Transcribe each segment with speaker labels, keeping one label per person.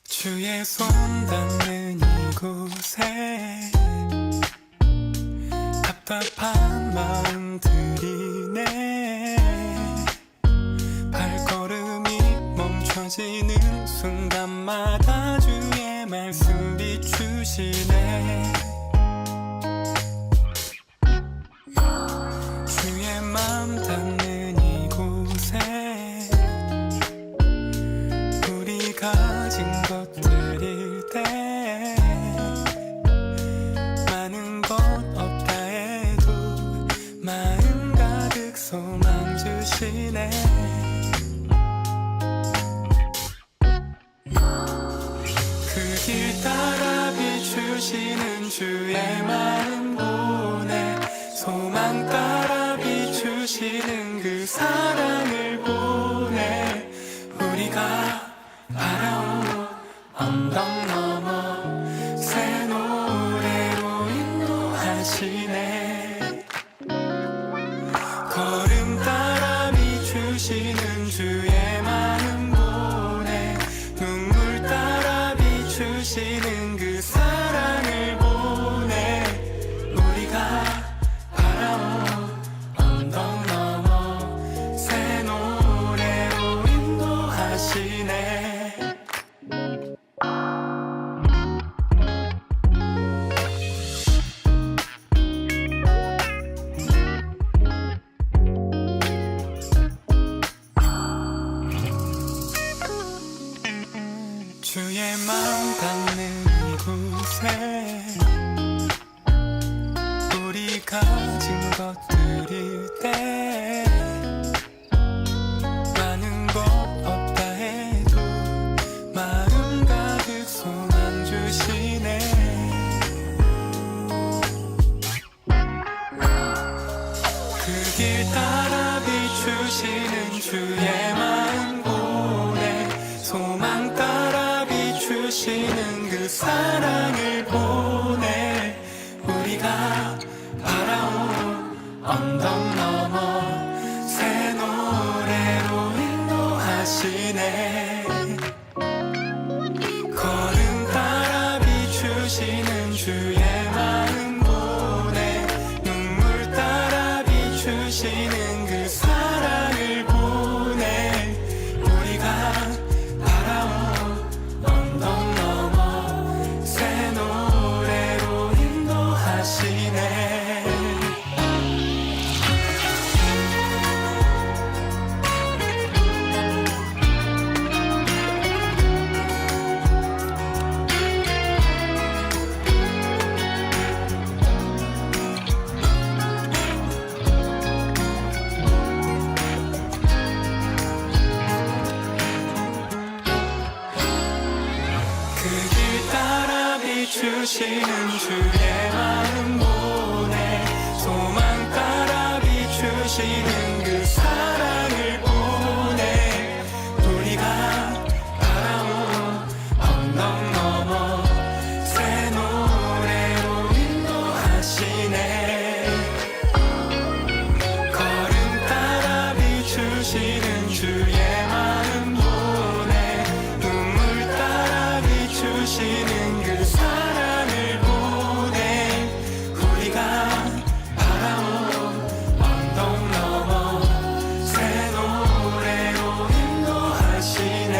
Speaker 1: 주의 손 닿는 이곳에 답답한 마음들이네. 발걸음이 멈춰지는 순간마다 주의 말씀 비추시네. 주의 마음 닿는 이곳에 우리 가진 것들일 때 많은 것 없다 해도 마음 가득 소망 주시네. 그 길 따라 비추시는 주의 마음 보내. 소망 따라 비추시는 그 사랑을 보내. 우리가 바라온 언덕 넘어 새 노래로 인도하시네. 걸음 따라 비추시는 주의 마음 보내. 눈물 따라 비추시는 그 사랑을 보내. 우리가 바라온 언덕 넘어 새 노래로 인도하시네. 주의 마음 닿는 이곳에 우리 가진 것들일 때 많은 것 없다 해도 마음 가득 소망 주시네. 그 길 따라 비추시는 주의 마음 보내. 소망 따라 비추시는 그 사랑을 보내. 우리가 바라온 언덕 넘어 새 노래로 인도하시네. 걸음 따라 비추시는 주의 마음 보내. 눈물 따라 비추시는 그 사랑을 보내. 우리가 바라온 언덕 넘어 새 노래로 인도하시네. 그 길 따라 비추시는 주의 마음 보내. 소망 따라 비추시는 그 사랑을 보내. 우리가 바라온 언덕 넘어 새 노래로 인도하시네. 걸음 따라 비추시는 주의 마음 보내. 눈물 따라 비추시는 그 사랑을 보내. 우리가 바라온 언덕 넘어 새 노래로 인도하시네.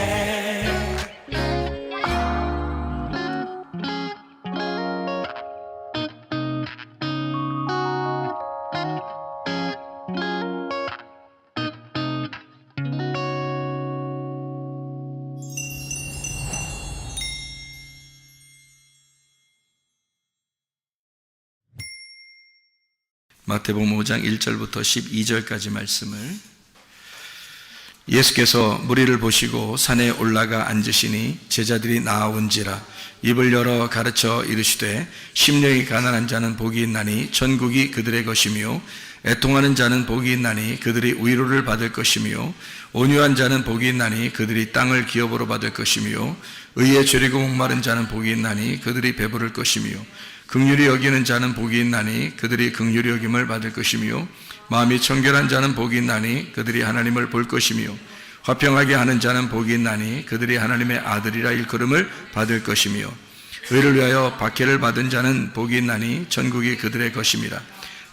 Speaker 2: 마태복음 5장 1절부터 12절까지 말씀을 예수께서 무리를 보시고 산에 올라가 앉으시니 제자들이 나아온지라 입을 열어 가르쳐 이르시되 심령이 가난한 자는 복이 있나니 천국이 그들의 것이며 애통하는 자는 복이 있나니 그들이 위로를 받을 것이며 온유한 자는 복이 있나니 그들이 땅을 기업으로 받을 것이며 의에 죄리고 목마른 자는 복이 있나니 그들이 배부를 것이며 긍휼히 여기는 자는 복이 있나니 그들이 긍휼히 여김을 받을 것이며 마음이 청결한 자는 복이 있나니 그들이 하나님을 볼 것이며 화평하게 하는 자는 복이 있나니 그들이 하나님의 아들이라 일컬음을 받을 것이며 의를 위하여 박해를 받은 자는 복이 있나니 천국이 그들의 것임이라.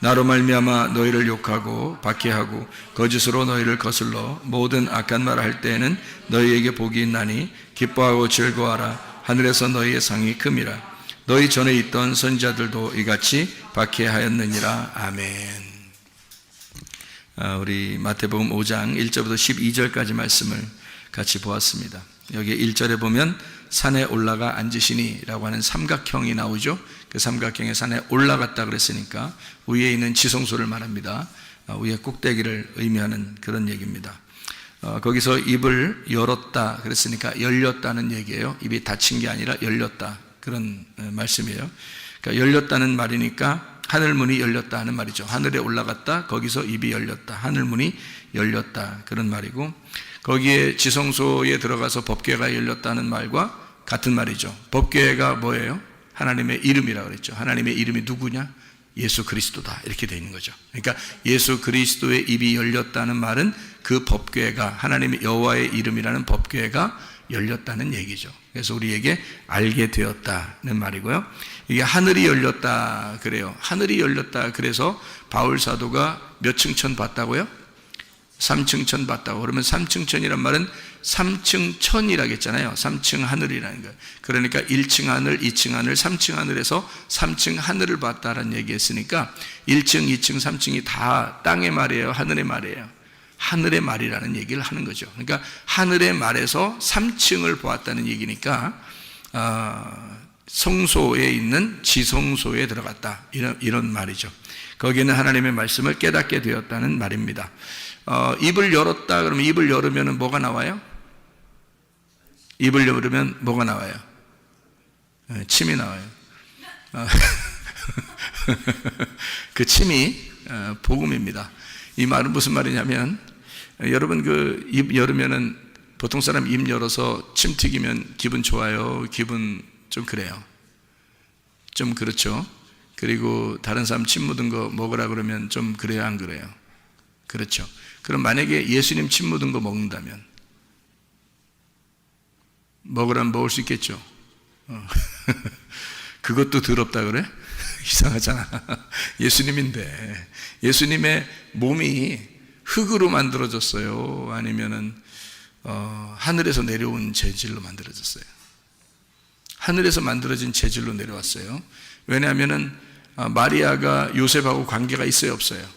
Speaker 2: 나로 말미암아 너희를 욕하고 박해하고 거짓으로 너희를 거슬러 모든 악한 말을 할 때에는 너희에게 복이 있나니 기뻐하고 즐거워하라. 하늘에서 너희의 상이 큼이라. 너희 전에 있던 선지자들도 이같이 박해하였느니라. 아멘. 우리 마태복음 5장 1절부터 12절까지 말씀을 같이 보았습니다. 여기 1절에 보면 산에 올라가 앉으시니 라고 하는 삼각형이 나오죠. 그 삼각형의 산에 올라갔다 그랬으니까 위에 있는 지성소를 말합니다. 위에 꼭대기를 의미하는 그런 얘기입니다. 거기서 입을 열었다 그랬으니까 열렸다는 얘기예요. 입이 닫힌 게 아니라 열렸다, 그런 말씀이에요. 그러니까 열렸다는 말이니까 하늘문이 열렸다 하는 말이죠. 하늘에 올라갔다, 거기서 입이 열렸다, 하늘문이 열렸다, 그런 말이고, 거기에 지성소에 들어가서 법궤가 열렸다는 말과 같은 말이죠. 법궤가 뭐예요? 하나님의 이름이라고 그랬죠. 하나님의 이름이 누구냐? 예수 그리스도다, 이렇게 되어 있는 거죠. 그러니까 예수 그리스도의 입이 열렸다는 말은 그 법궤가, 하나님의 여호와의 이름이라는 법궤가 열렸다는 얘기죠. 그래서 우리에게 알게 되었다는 말이고요. 이게 하늘이 열렸다 그래요. 하늘이 열렸다 그래서 바울 사도가 몇 층천 봤다고요? 3층 천 봤다고. 그러면 3층 천이란 말은 3층 천이라고 했잖아요. 3층 하늘이라는 거예요. 그러니까 1층 하늘, 2층 하늘, 3층 하늘에서 3층 하늘을 봤다라는 얘기했으니까 1층, 2층, 3층이 다 땅의 말이에요? 하늘의 말이에요? 하늘의 말이라는 얘기를 하는 거죠. 그러니까 하늘의 말에서 3층을 보았다는 얘기니까 성소에 있는 지성소에 들어갔다, 이런 말이죠. 거기에는 하나님의 말씀을 깨닫게 되었다는 말입니다. 입을 열었다 그러면 입을 열으면 뭐가 나와요? 입을 열으면 뭐가 나와요? 침이 나와요. 그 침이 복음입니다. 이 말은 무슨 말이냐면, 여러분 그 입 열으면은 보통 사람 입 열어서 침 튀기면 기분 좋아요? 기분 좀 그래요? 좀 그렇죠? 그리고 다른 사람 침 묻은 거 먹으라 그러면 좀 그래요, 안 그래요? 그렇죠. 그럼 만약에 예수님 침 묻은 거 먹는다면 먹으라면 먹을 수 있겠죠? 그것도 더럽다 그래? 이상하잖아. 예수님인데, 예수님의 몸이 흙으로 만들어졌어요? 아니면은 하늘에서 내려온 재질로 만들어졌어요? 하늘에서 만들어진 재질로 내려왔어요. 왜냐하면은 마리아가 요셉하고 관계가 있어요, 없어요?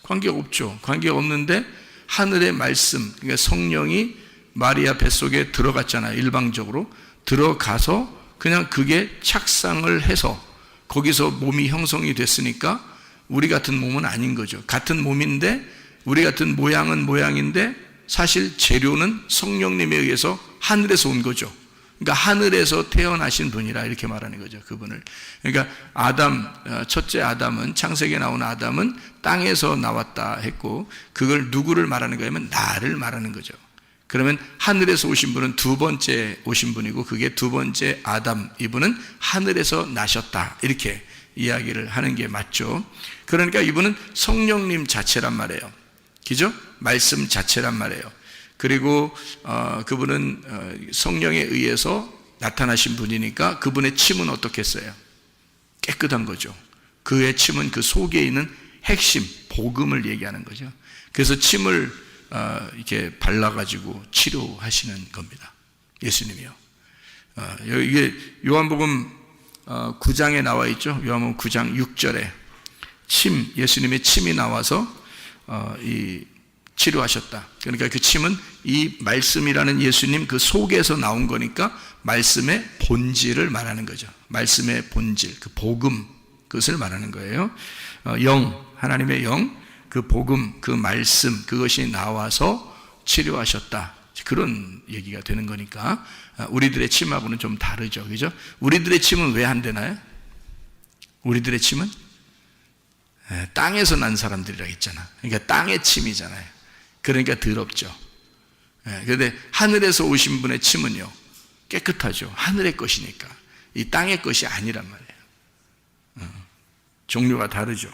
Speaker 2: 관계가 없죠. 관계가 없는데 하늘의 말씀, 그러니까 성령이 마리아 뱃속에 들어갔잖아요. 일방적으로 들어가서 그냥 그게 착상을 해서 거기서 몸이 형성이 됐으니까 우리 같은 몸은 아닌 거죠. 같은 몸인데 우리 같은 모양은 모양인데 사실 재료는 성령님에 의해서 하늘에서 온 거죠. 그러니까 하늘에서 태어나신 분이라 이렇게 말하는 거죠, 그분을. 그러니까 아담, 첫째 아담은, 창세기에 나온 아담은 땅에서 나왔다 했고, 그걸 누구를 말하는 거냐면 나를 말하는 거죠. 그러면 하늘에서 오신 분은 두 번째 오신 분이고, 그게 두 번째 아담, 이분은 하늘에서 나셨다, 이렇게 이야기를 하는 게 맞죠. 그러니까 이분은 성령님 자체란 말이에요. 그죠? 말씀 자체란 말이에요. 그리고 그분은 성령에 의해서 나타나신 분이니까 그분의 침은 어떻겠어요? 깨끗한 거죠. 그의 침은 그 속에 있는 핵심, 복음을 얘기하는 거죠. 그래서 침을 이렇게 발라가지고 치료하시는 겁니다, 예수님이요. 이게 요한복음 9장에 나와 있죠. 요한복음 9장 6절에 침, 예수님의 침이 나와서 치료하셨다. 그러니까 그 침은 이 말씀이라는 예수님 그 속에서 나온 거니까 말씀의 본질을 말하는 거죠. 말씀의 본질, 그 복음, 그것을 말하는 거예요. 영, 하나님의 영, 그 복음, 그 말씀, 그것이 나와서 치료하셨다, 그런 얘기가 되는 거니까 우리들의 침하고는 좀 다르죠, 그죠? 우리들의 침은 왜 안 되나요? 우리들의 침은 땅에서 난 사람들이라고 했잖아. 그러니까 땅의 침이잖아요. 그러니까 더럽죠. 그런데 하늘에서 오신 분의 침은요, 깨끗하죠. 하늘의 것이니까. 이 땅의 것이 아니란 말이에요. 종류가 다르죠.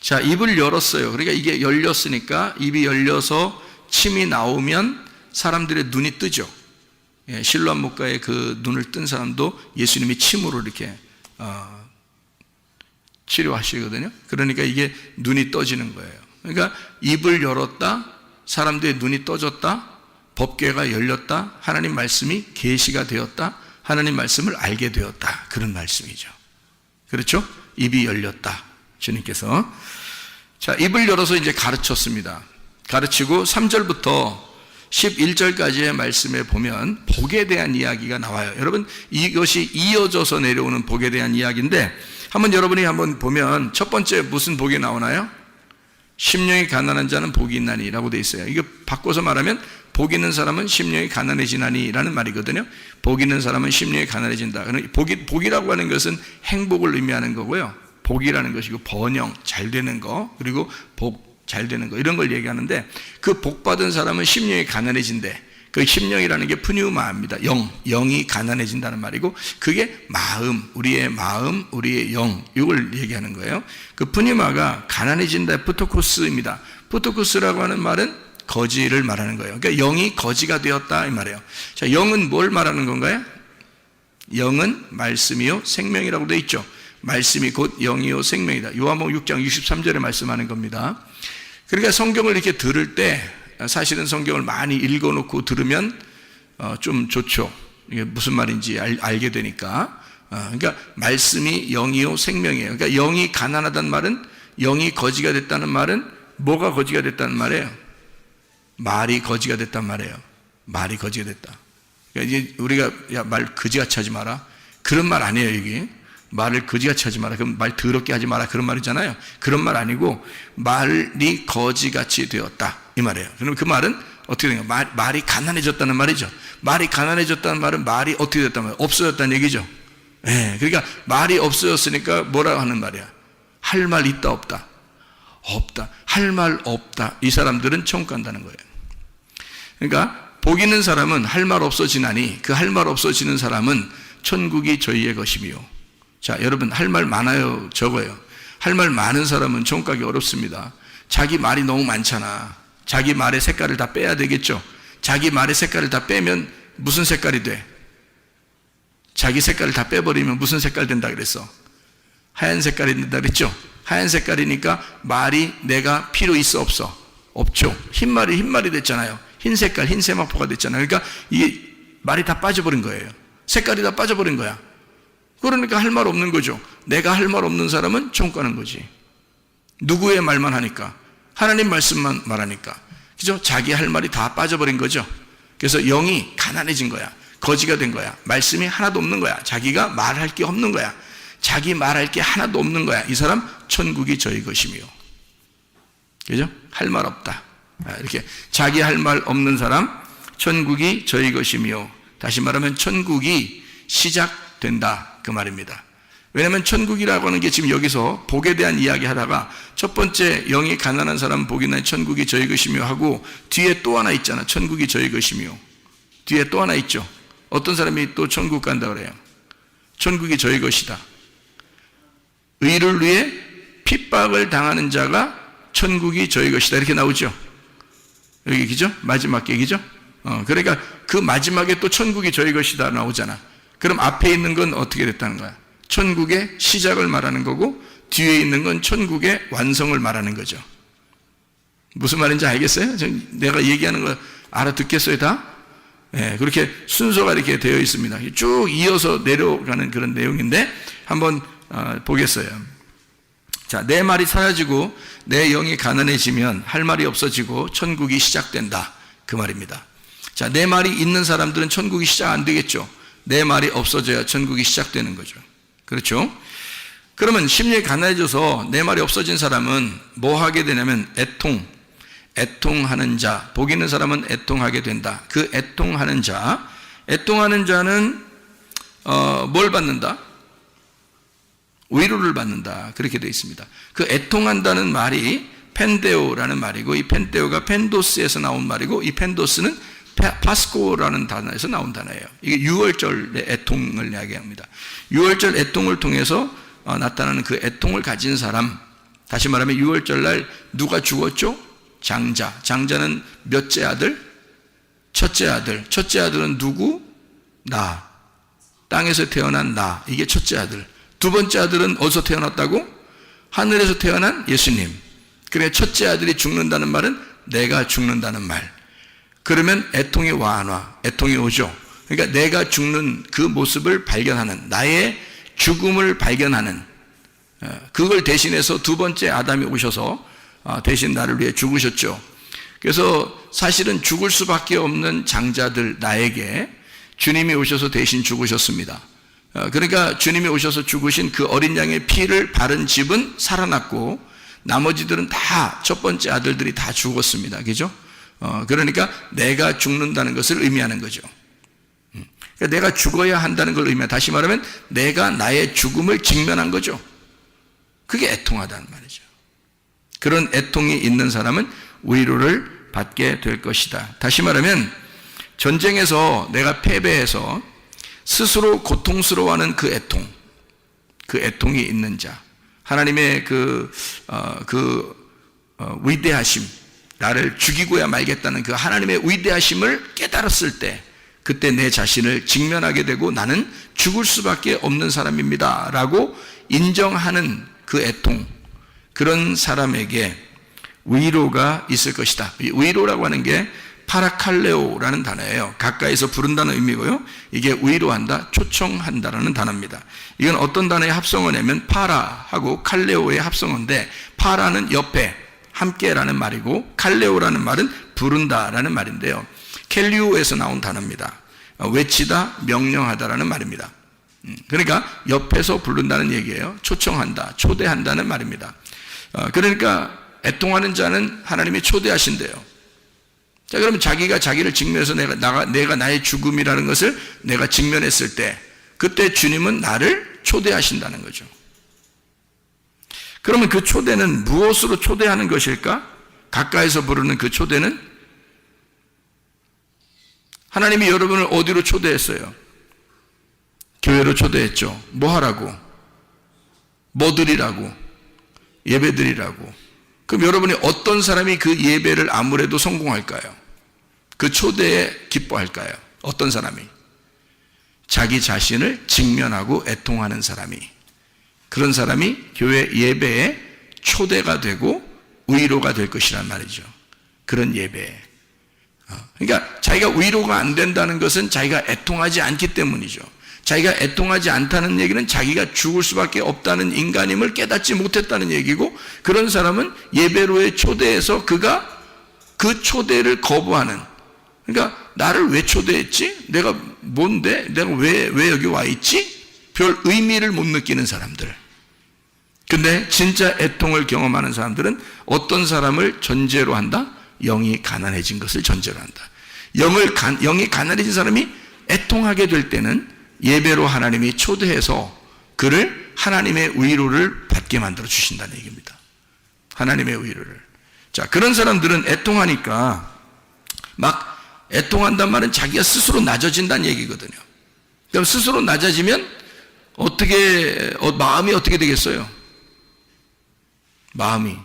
Speaker 2: 자, 입을 열었어요. 그러니까 이게 열렸으니까 입이 열려서 침이 나오면 사람들의 눈이 뜨죠. 실로암 목가의 그 눈을 뜬 사람도 예수님이 침으로 이렇게 치료하시거든요. 그러니까 이게 눈이 떠지는 거예요. 그러니까 입을 열었다, 사람들의 눈이 떠졌다, 법궤가 열렸다, 하나님 말씀이 계시가 되었다, 하나님 말씀을 알게 되었다, 그런 말씀이죠. 그렇죠? 입이 열렸다, 주님께서. 자, 입을 열어서 이제 가르쳤습니다. 가르치고 3절부터 11절까지의 말씀에 보면 복에 대한 이야기가 나와요. 여러분, 이것이 이어져서 내려오는 복에 대한 이야기인데, 여러분이 한번 보면 첫 번째 무슨 복이 나오나요? 심령이 가난한 자는 복이 있나니 라고 되어 있어요. 이거 바꿔서 말하면 복 있는 사람은 심령이 가난해지나니 라는 말이거든요. 복 있는 사람은 심령이 가난해진다. 복이라고 하는 것은 행복을 의미하는 거고요. 복이라는 것이고 번영, 잘 되는 거, 그리고 복, 잘 되는 거, 이런 걸 얘기하는데, 그 복 받은 사람은 심령이 가난해진대. 그 심령이라는 게 푸뉴마입니다. 영이 가난해진다는 말이고, 그게 우리의 마음, 우리의 영, 이걸 얘기하는 거예요. 그 푸뉴마가 가난해진다, 푸토코스입니다. 푸토코스라고 하는 말은 거지를 말하는 거예요. 그러니까 영이 거지가 되었다, 이 말이에요. 자, 영은 뭘 말하는 건가요? 영은 말씀이요 생명이라고 되어 있죠. 말씀이 곧 영이요 생명이다. 요한복음 6장 63절에 말씀하는 겁니다. 그러니까 성경을 이렇게 들을 때, 사실은 성경을 많이 읽어놓고 들으면 좀 좋죠. 이게 무슨 말인지 알게 되니까. 그러니까 말씀이 영이요 생명이에요. 그러니까 영이 가난하다는 말은, 영이 거지가 됐다는 말은 뭐가 거지가 됐다는 말이에요? 말이 거지가 됐단 말이에요. 말이 거지가 됐다. 그러니까 이제 우리가 야, 말 거지같이 하지 마라, 그런 말 아니에요. 이게 말을 거지같이 하지 마라, 그럼 말 더럽게 하지 마라, 그런 말이잖아요. 그런 말 아니고 말이 거지같이 되었다, 이 말이에요. 그럼 그 말은 어떻게 된 거예요? 말이 가난해졌다는 말이죠. 말이 가난해졌다는 말은 말이 어떻게 됐다는 말이에요? 없어졌다는 얘기죠. 그러니까 말이 없어졌으니까 뭐라고 하는 말이야? 할 말 있다 없다? 없다. 할 말 없다. 이 사람들은 천국 간다는 거예요. 그러니까 복 있는 사람은 할 말 없어지나니, 그 할 말 없어지는 사람은 천국이 저희의 것이며. 자, 여러분, 할 말 많아요, 적어요? 할 말 많은 사람은 천국 가기 어렵습니다. 자기 말이 너무 많잖아. 자기 말의 색깔을 다 빼야 되겠죠. 자기 말의 색깔을 다 빼면 무슨 색깔이 돼? 자기 색깔을 다 빼버리면 무슨 색깔 된다 그랬어? 하얀 색깔이 된다 그랬죠. 하얀 색깔이니까 말이 내가 필요 있어 없어? 없죠. 흰말이 됐잖아요. 흰 색깔, 흰 세마포가 됐잖아요. 그러니까 이게 말이 다 빠져버린 거예요. 색깔이 다 빠져버린 거야. 그러니까 할 말 없는 거죠. 내가 할 말 없는 사람은 천국 가는 거지. 누구의 말만 하니까? 하나님 말씀만 말하니까. 그죠? 자기 할 말이 다 빠져버린 거죠. 그래서 영이 가난해진 거야. 거지가 된 거야. 말씀이 하나도 없는 거야. 자기가 말할 게 없는 거야. 자기 말할 게 하나도 없는 거야. 이 사람 천국이 저희 것이며. 그죠? 할 말 없다. 이렇게 자기 할 말 없는 사람 천국이 저희 것이며, 다시 말하면 천국이 시작된다, 그 말입니다. 왜냐하면 천국이라고 하는 게 지금 여기서 복에 대한 이야기 하다가 첫 번째 영이 가난한 사람 복이 나니 천국이 저희 것이며 하고, 뒤에 또 하나 있잖아. 천국이 저희 것이며. 뒤에 또 하나 있죠. 어떤 사람이 또 천국 간다 그래요? 천국이 저희 것이다. 의를 위해 핍박을 당하는 자가 천국이 저희 것이다, 이렇게 나오죠. 여기 기죠? 마지막 얘기죠? 그러니까 그 마지막에 또 천국이 저희 것이다 나오잖아. 그럼 앞에 있는 건 어떻게 됐다는 거야? 천국의 시작을 말하는 거고, 뒤에 있는 건 천국의 완성을 말하는 거죠. 무슨 말인지 알겠어요? 내가 얘기하는 거 알아듣겠어요, 다? 그렇게 순서가 이렇게 되어 있습니다. 쭉 이어서 내려가는 그런 내용인데, 한번 보겠어요. 자, 내 말이 사라지고 내 영이 가난해지면 할 말이 없어지고 천국이 시작된다, 그 말입니다. 자, 내 말이 있는 사람들은 천국이 시작 안 되겠죠. 내 말이 없어져야 천국이 시작되는 거죠. 그렇죠? 그러면 심령이 가난해져서 내 말이 없어진 사람은 뭐 하게 되냐면 애통하는 자, 복 있는 사람은 애통하게 된다. 그 애통하는 자는 뭘 받는다? 위로를 받는다. 그렇게 되어 있습니다. 그 애통한다는 말이 펜데오라는 말이고, 이 펜데오가 펜도스에서 나온 말이고, 이 펜도스는 파스코라는 단어에서 나온 단어예요. 이게 유월절의 애통을 이야기합니다. 유월절 애통을 통해서 나타나는 그 애통을 가진 사람, 다시 말하면 유월절날 누가 죽었죠? 장자. 장자는 몇째 아들? 첫째 아들. 첫째 아들은 누구? 나. 땅에서 태어난 나. 이게 첫째 아들. 두 번째 아들은 어디서 태어났다고? 하늘에서 태어난 예수님. 그래, 첫째 아들이 죽는다는 말은 내가 죽는다는 말. 그러면 애통의 완화, 애통이 오죠. 그러니까 내가 죽는 그 모습을 발견하는, 나의 죽음을 발견하는, 그걸 대신해서 두 번째 아담이 오셔서 대신 나를 위해 죽으셨죠. 그래서 사실은 죽을 수밖에 없는 장자들, 나에게 주님이 오셔서 대신 죽으셨습니다. 그러니까 주님이 오셔서 죽으신 그 어린 양의 피를 바른 집은 살아났고, 나머지들은 다 첫 번째 아들들이 다 죽었습니다. 그죠? 그러니까 내가 죽는다는 것을 의미하는 거죠. 그러니까 내가 죽어야 한다는 걸 의미합니다. 다시 말하면 내가 나의 죽음을 직면한 거죠. 그게 애통하다는 말이죠. 그런 애통이 있는 사람은 위로를 받게 될 것이다. 다시 말하면 전쟁에서 내가 패배해서 스스로 고통스러워하는 그 애통이 있는 자, 하나님의 위대하심, 나를 죽이고야 말겠다는 그 하나님의 위대하심을 깨달았을 때, 그때 내 자신을 직면하게 되고 나는 죽을 수밖에 없는 사람입니다 라고 인정하는 그 애통, 그런 사람에게 위로가 있을 것이다. 이 위로라고 하는 게 파라칼레오라는 단어예요. 가까이서 부른다는 의미고요. 이게 위로한다, 초청한다라는 단어입니다. 이건 어떤 단어의 합성어냐면 파라하고 칼레오의 합성어인데, 파라는 옆에, 함께라는 말이고, 칼레오라는 말은 부른다라는 말인데요. 켈리오에서 나온 단어입니다. 외치다, 명령하다라는 말입니다. 그러니까 옆에서 부른다는 얘기예요. 초청한다, 초대한다는 말입니다. 그러니까 애통하는 자는 하나님이 초대하신대요. 자, 그러면 자기가 자기를 직면해서 내가 나의 죽음이라는 것을 내가 직면했을 때, 그때 주님은 나를 초대하신다는 거죠. 그러면 그 초대는 무엇으로 초대하는 것일까? 가까이서 부르는 그 초대는 하나님이 여러분을 어디로 초대했어요? 교회로 초대했죠. 뭐 하라고? 뭐 드리라고? 예배 드리라고. 그럼 여러분이 어떤 사람이 그 예배를 아무래도 성공할까요? 그 초대에 기뻐할까요? 어떤 사람이? 자기 자신을 직면하고 애통하는 사람이, 그런 사람이 교회 예배에 초대가 되고 위로가 될 것이란 말이죠. 그런 예배에. 그러니까 자기가 위로가 안 된다는 것은 자기가 애통하지 않기 때문이죠. 자기가 애통하지 않다는 얘기는 자기가 죽을 수밖에 없다는 인간임을 깨닫지 못했다는 얘기고, 그런 사람은 예배로의 초대에서 그가 그 초대를 거부하는, 그러니까 나를 왜 초대했지? 내가 뭔데? 내가 왜 여기 와 있지? 별 의미를 못 느끼는 사람들. 근데 진짜 애통을 경험하는 사람들은 어떤 사람을 전제로 한다? 영이 가난해진 것을 전제로 한다. 영이 가난해진 사람이 애통하게 될 때는 예배로 하나님이 초대해서 그를 하나님의 위로를 받게 만들어 주신다는 얘기입니다. 하나님의 위로를. 자, 그런 사람들은 애통하니까, 막 애통한단 말은 자기가 스스로 낮아진다는 얘기거든요. 그럼 스스로 낮아지면 마음이 어떻게 되겠어요? 마음이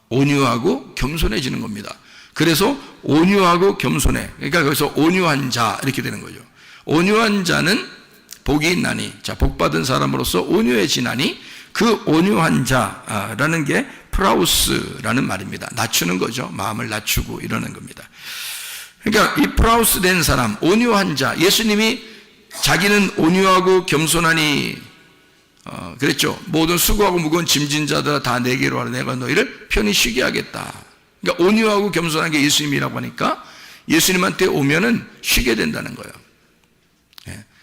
Speaker 2: 온유하고 겸손해지는 겁니다. 그래서 온유하고 겸손해. 그러니까 거기서 온유한 자 이렇게 되는 거죠. 온유한 자는 복이 있나니, 자, 복 받은 사람으로서 온유해지나니, 그 온유한 자라는 게 프라우스라는 말입니다. 낮추는 거죠. 마음을 낮추고 이러는 겁니다. 그러니까 이 프라우스 된 사람, 온유한 자, 예수님이 자기는 온유하고 겸손하니 그랬죠. 모든 수고하고 무거운 짐진 자들아 다 내게로 와라, 내가 너희를 편히 쉬게 하겠다. 그러니까 온유하고 겸손한 게 예수님이라고 하니까 예수님한테 오면은 쉬게 된다는 거예요.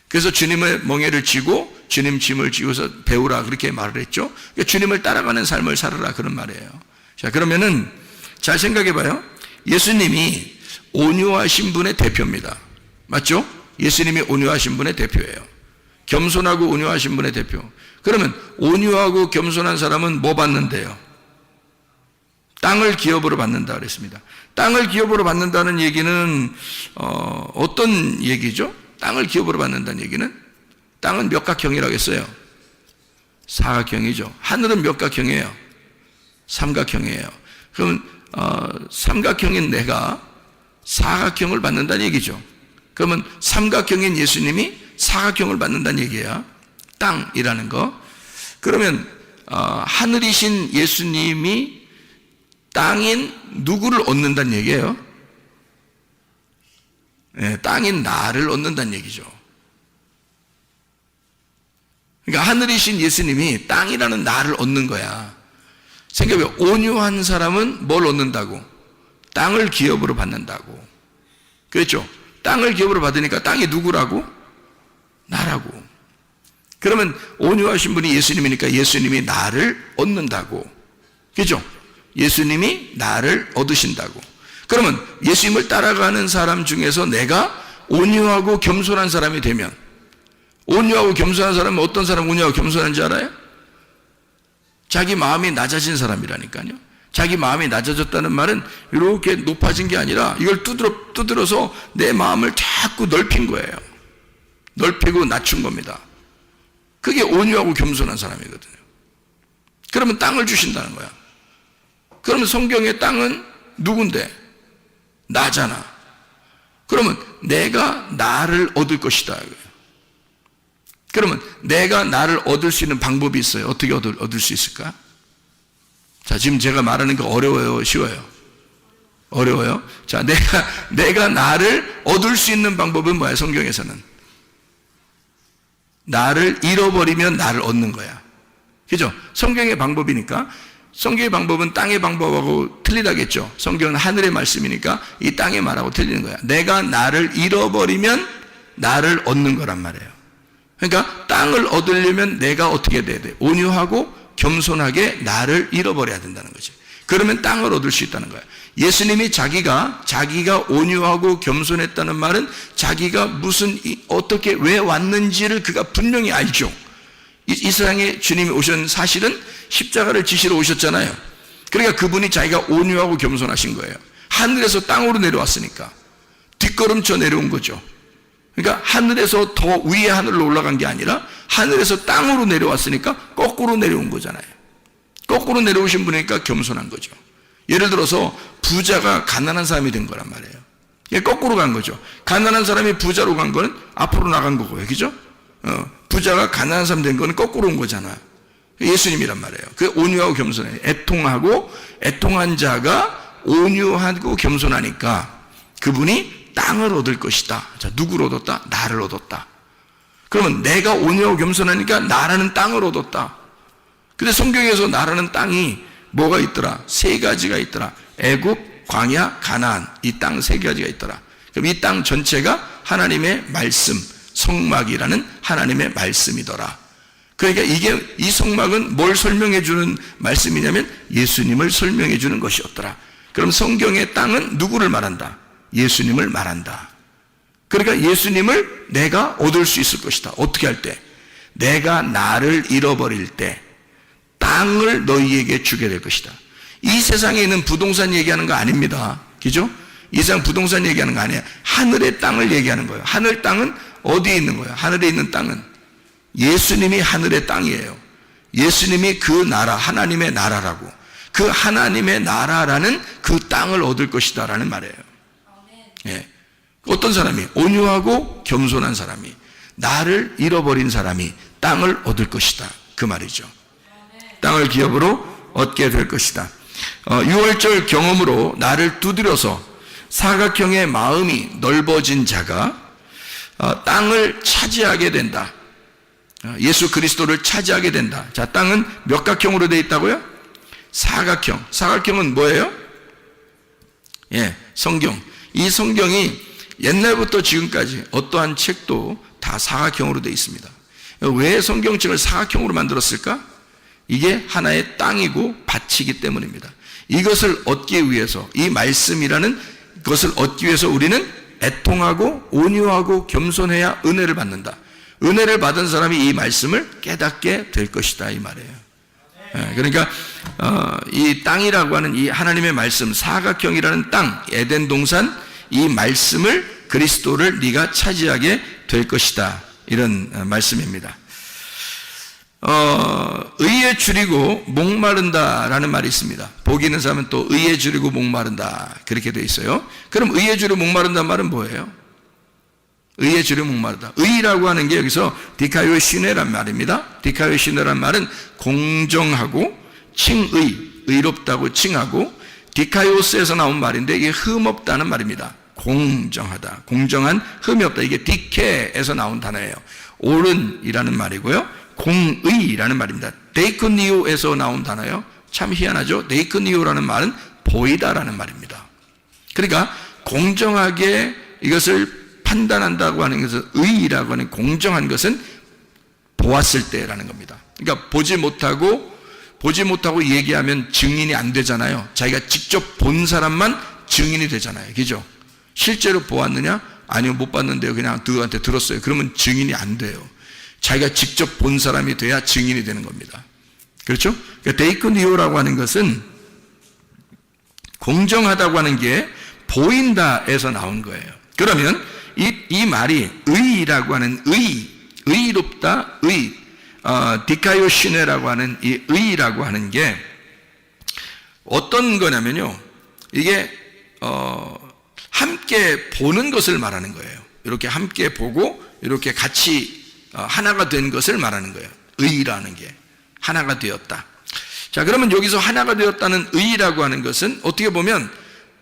Speaker 2: 그래서 주님의 멍에를 쥐고 주님 짐을 지고서 배우라, 그렇게 말을 했죠. 그러니까 주님을 따라가는 삶을 살아라, 그런 말이에요. 자, 그러면은 잘 생각해 봐요. 예수님이 온유하신 분의 대표입니다. 맞죠? 예수님이 온유하신 분의 대표예요. 겸손하고 온유하신 분의 대표. 그러면 온유하고 겸손한 사람은 뭐 받는데요? 땅을 기업으로 받는다 그랬습니다. 땅을 기업으로 받는다는 얘기는 어떤 얘기죠? 땅을 기업으로 받는다는 얘기는 땅은 몇 각형이라고 했어요? 사각형이죠. 하늘은 몇 각형이에요? 삼각형이에요. 그러면 삼각형인 내가 사각형을 받는다는 얘기죠. 그러면 삼각형인 예수님이 사각형을 받는다는 얘기야. 땅이라는 거. 그러면 하늘이신 예수님이 땅인 누구를 얻는다는 얘기예요? 네, 땅인 나를 얻는다는 얘기죠. 그러니까 하늘이신 예수님이 땅이라는 나를 얻는 거야. 생각해요. 온유한 사람은 뭘 얻는다고? 땅을 기업으로 받는다고. 그렇죠? 땅을 기업으로 받으니까 땅이 누구라고? 나라고. 그러면 온유하신 분이 예수님이니까 예수님이 나를 얻는다고. 그렇죠? 예수님이 나를 얻으신다고. 그러면 예수님을 따라가는 사람 중에서 내가 온유하고 겸손한 사람이 되면, 온유하고 겸손한 사람은 어떤 사람 온유하고 겸손한지 알아요? 자기 마음이 낮아진 사람이라니까요. 자기 마음이 낮아졌다는 말은 이렇게 높아진 게 아니라 이걸 두드려서 내 마음을 자꾸 넓힌 거예요. 넓히고 낮춘 겁니다. 그게 온유하고 겸손한 사람이거든요. 그러면 땅을 주신다는 거야. 그러면 성경의 땅은 누군데? 나잖아. 그러면 내가 나를 얻을 것이다. 그러면 내가 나를 얻을 수 있는 방법이 있어요. 어떻게 얻을 수 있을까? 자, 지금 제가 말하는 거 어려워요? 쉬워요? 어려워요? 자, 내가 나를 얻을 수 있는 방법은 뭐야? 성경에서는 나를 잃어버리면 나를 얻는 거야. 그죠? 성경의 방법이니까. 성경의 방법은 땅의 방법하고 틀리다겠죠. 성경은 하늘의 말씀이니까 이 땅의 말하고 틀리는 거야. 내가 나를 잃어버리면 나를 얻는 거란 말이에요. 그러니까 땅을 얻으려면 내가 어떻게 돼야 돼? 온유하고 겸손하게 나를 잃어버려야 된다는 거지. 그러면 땅을 얻을 수 있다는 거야. 예수님이 자기가 온유하고 겸손했다는 말은 자기가 어떻게 왜 왔는지를 그가 분명히 알죠. 이 세상에 주님이 오신 사실은 십자가를 지시러 오셨잖아요. 그러니까 그분이 자기가 온유하고 겸손하신 거예요. 하늘에서 땅으로 내려왔으니까 뒷걸음쳐 내려온 거죠. 그러니까 하늘에서 더 위의 하늘로 올라간 게 아니라 하늘에서 땅으로 내려왔으니까 거꾸로 내려온 거잖아요. 거꾸로 내려오신 분이니까 겸손한 거죠. 예를 들어서 부자가 가난한 사람이 된 거란 말이에요. 거꾸로 간 거죠. 가난한 사람이 부자로 간 거는 앞으로 나간 거고요. 그죠? 부자가 가난한 사람 된 거는 거꾸로 온 거잖아요. 예수님이란 말이에요. 그 온유하고 겸손해. 애통한 자가 온유하고 겸손하니까 그분이 땅을 얻을 것이다. 자, 누구를 얻었다? 나를 얻었다. 그러면 내가 온유하고 겸손하니까 나라는 땅을 얻었다. 근데 성경에서 나라는 땅이 뭐가 있더라? 세 가지가 있더라. 애굽, 광야, 가나안. 이 땅 세 가지가 있더라. 그럼 이 땅 전체가 하나님의 말씀, 성막이라는 하나님의 말씀이더라. 그러니까 이 성막은 뭘 설명해 주는 말씀이냐면 예수님을 설명해 주는 것이었더라. 그럼 성경의 땅은 누구를 말한다? 예수님을 말한다. 그러니까 예수님을 내가 얻을 수 있을 것이다. 어떻게 할 때? 내가 나를 잃어버릴 때 땅을 너희에게 주게 될 것이다. 이 세상에 있는 부동산 얘기하는 거 아닙니다. 그죠? 이 세상 부동산 얘기하는 거 아니에요. 하늘의 땅을 얘기하는 거예요. 하늘 땅은 어디에 있는 거예요? 하늘에 있는 땅은 예수님이 하늘의 땅이에요. 예수님이 그 나라, 하나님의 나라라고. 그 하나님의 나라라는 그 땅을 얻을 것이다 라는 말이에요. 예. 어떤 사람이? 온유하고 겸손한 사람이, 나를 잃어버린 사람이 땅을 얻을 것이다. 그 말이죠. 땅을 기업으로 얻게 될 것이다. 6월절 경험으로 나를 두드려서 사각형의 마음이 넓어진 자가 땅을 차지하게 된다. 예수 그리스도를 차지하게 된다. 자, 땅은 몇 각형으로 되어 있다고요? 사각형. 사각형은 뭐예요? 예, 성경. 이 성경이 옛날부터 지금까지 어떠한 책도 다 사각형으로 되어 있습니다. 왜 성경책을 사각형으로 만들었을까? 이게 하나의 땅이고 밭이기 때문입니다. 이것을 얻기 위해서, 이 말씀이라는 것을 얻기 위해서 우리는 애통하고 온유하고 겸손해야 은혜를 받는다. 은혜를 받은 사람이 이 말씀을 깨닫게 될 것이다 이 말이에요. 그러니까 이 땅이라고 하는 이 하나님의 말씀, 사각형이라는 땅, 에덴 동산, 이 말씀을, 그리스도를 네가 차지하게 될 것이다, 이런 말씀입니다. 의에 줄이고 목마른다라는 말이 있습니다. 복이 있는 사람은 또 의에 줄이고 목마른다, 그렇게 되어 있어요. 그럼 의에 줄이고 목마른다는 말은 뭐예요? 의에 줄이고 목마르다. 의라고 하는 게 여기서 디카요 시네란 말입니다. 디카요 시네란 말은 공정하고 칭의, 의롭다고 칭하고, 디카요스에서 나온 말인데 이게 흠없다는 말입니다. 공정하다, 공정한, 흠이 없다. 이게 디케에서 나온 단어예요. 옳은이라는 말이고요, 공의라는 말입니다. 데이크니오에서 나온 단어예요. 참 희한하죠. 데이크니오라는 말은 보이다라는 말입니다. 그러니까 공정하게 이것을 판단한다고 하는 것은, 의라고 하는 공정한 것은 보았을 때라는 겁니다. 그러니까 보지 못하고 얘기하면 증인이 안 되잖아요. 자기가 직접 본 사람만 증인이 되잖아요. 그죠? 실제로 보았느냐? 아니요, 못 봤는데요. 그냥 누구한테 들었어요. 그러면 증인이 안 돼요. 자기가 직접 본 사람이 돼야 증인이 되는 겁니다. 그렇죠? 그러니까 데이크니오라고 하는 것은 공정하다고 하는 게 보인다에서 나온 거예요. 그러면 이 말이 의라고 하는 의롭다, 디카요 시네라고 하는 이 의라고 하는 게 어떤 거냐면요, 이게 함께 보는 것을 말하는 거예요. 이렇게 함께 보고 이렇게 같이 하나가 된 것을 말하는 거예요. 의라는 게 하나가 되었다. 자, 그러면 여기서 하나가 되었다는 의라고 하는 것은 어떻게 보면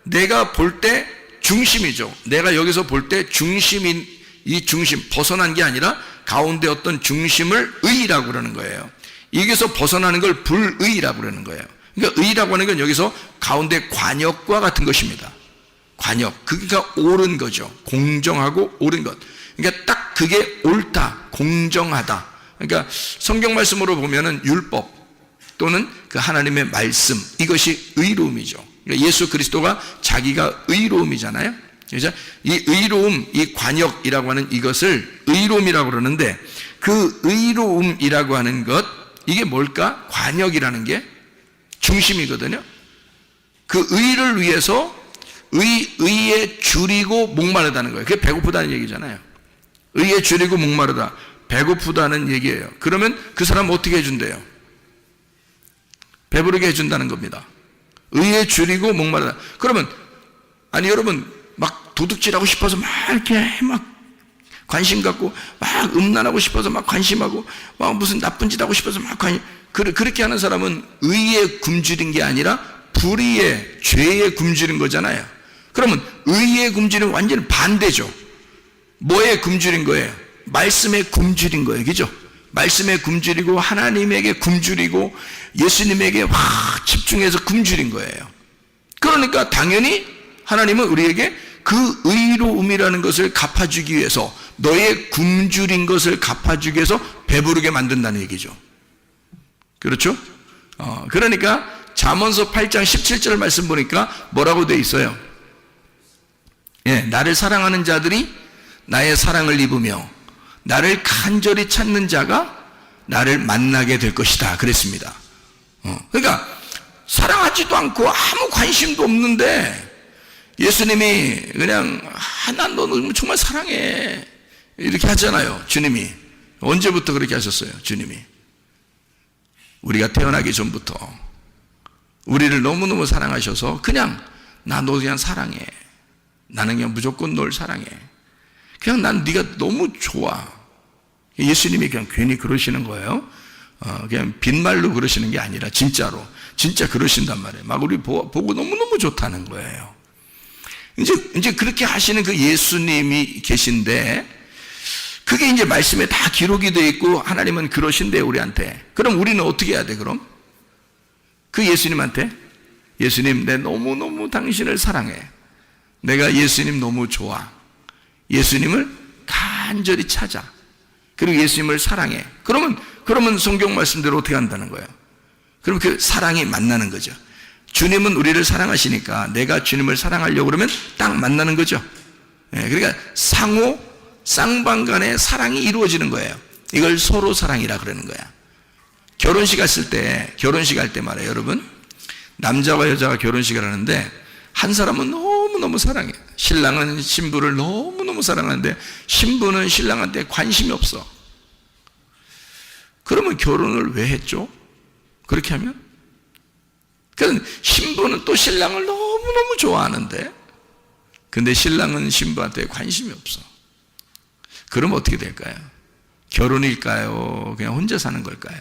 Speaker 2: 내가 볼 때 중심이죠. 내가 여기서 볼 때 중심인, 이 중심, 벗어난 게 아니라 가운데 어떤 중심을 의라고 그러는 거예요. 여기서 벗어나는 걸 불의라고 그러는 거예요. 그러니까 의라고 하는 건 여기서 가운데 관역과 같은 것입니다. 관역, 그러니까 옳은 거죠. 공정하고 옳은 것. 그러니까 딱 그게 옳다, 공정하다. 그러니까 성경 말씀으로 보면은 율법 또는 그 하나님의 말씀, 이것이 의로움이죠. 그러니까 예수 그리스도가 자기가 의로움이잖아요. 그래서 이 의로움, 이 관역이라고 하는 이것을 의로움이라고 그러는데, 그 의로움이라고 하는 것, 이게 뭘까? 관역이라는 게 중심이거든요. 그 의를 위해서 의에 줄이고 목마르다는 거예요. 그게 배고프다는 얘기잖아요. 의에 줄이고 목마르다, 배고프다는 얘기예요. 그러면 그 사람 어떻게 해준대요? 배부르게 해준다는 겁니다. 의에 줄이고 목마르다. 그러면 아니 여러분, 막 도둑질하고 싶어서 막 이렇게 막 관심 갖고, 막 음란하고 싶어서 막 관심하고, 막 무슨 나쁜 짓 하고 싶어서 막 그렇게 하는 사람은 의에 굶주린 게 아니라 불의에, 죄에 굶주린 거잖아요. 그러면 의에 굶주린 완전히 반대죠. 뭐에 굶주린 거예요? 말씀에 굶주린 거예요. 그죠? 말씀에 굶주리고 하나님에게 굶주리고 예수님에게 확 집중해서 굶주린 거예요. 그러니까 당연히 하나님은 우리에게 그 의로움이라는 것을 갚아주기 위해서, 너의 굶주린 것을 갚아주기 위해서 배부르게 만든다는 얘기죠. 그렇죠? 그러니까 잠언서 8장 17절 말씀 보니까 뭐라고 되어 있어요? 예, 나를 사랑하는 자들이 나의 사랑을 입으며 나를 간절히 찾는 자가 나를 만나게 될 것이다, 그랬습니다. 그러니까 사랑하지도 않고 아무 관심도 없는데 예수님이 그냥 난 너 정말 사랑해 이렇게 하잖아요. 주님이 언제부터 그렇게 하셨어요? 주님이 우리가 태어나기 전부터 우리를 너무너무 사랑하셔서 그냥 나 너 그냥 사랑해, 나는 그냥 무조건 널 사랑해, 그냥 난 네가 너무 좋아. 예수님이 그냥 괜히 그러시는 거예요. 그냥 빈말로 그러시는 게 아니라 진짜로, 진짜 그러신단 말이에요. 막 우리 보고 너무너무 좋다는 거예요. 이제 그렇게 하시는 그 예수님이 계신데, 그게 이제 말씀에 다 기록이 되어 있고 하나님은 그러신데 우리한테. 그럼 우리는 어떻게 해야 돼? 그럼 그 예수님한테, 예수님 내 너무너무 당신을 사랑해, 내가 예수님 너무 좋아, 예수님을 간절히 찾아, 그리고 예수님을 사랑해. 그러면 성경 말씀대로 어떻게 한다는 거예요? 그럼 그 사랑이 만나는 거죠. 주님은 우리를 사랑하시니까 내가 주님을 사랑하려고 그러면 딱 만나는 거죠. 그러니까 상호 쌍방간의 사랑이 이루어지는 거예요. 이걸 서로 사랑이라 그러는 거야. 결혼식 할 때 말이에요, 여러분. 남자와 여자가 결혼식을 하는데 한 사람은 너무너무 사랑해. 신랑은 신부를 너무너무 사랑하는데 신부는 신랑한테 관심이 없어. 그러면 결혼을 왜 했죠? 그렇게 하면? 그러니까 신부는 또 신랑을 너무너무 좋아하는데 근데 신랑은 신부한테 관심이 없어. 그러면 어떻게 될까요? 결혼일까요? 그냥 혼자 사는 걸까요?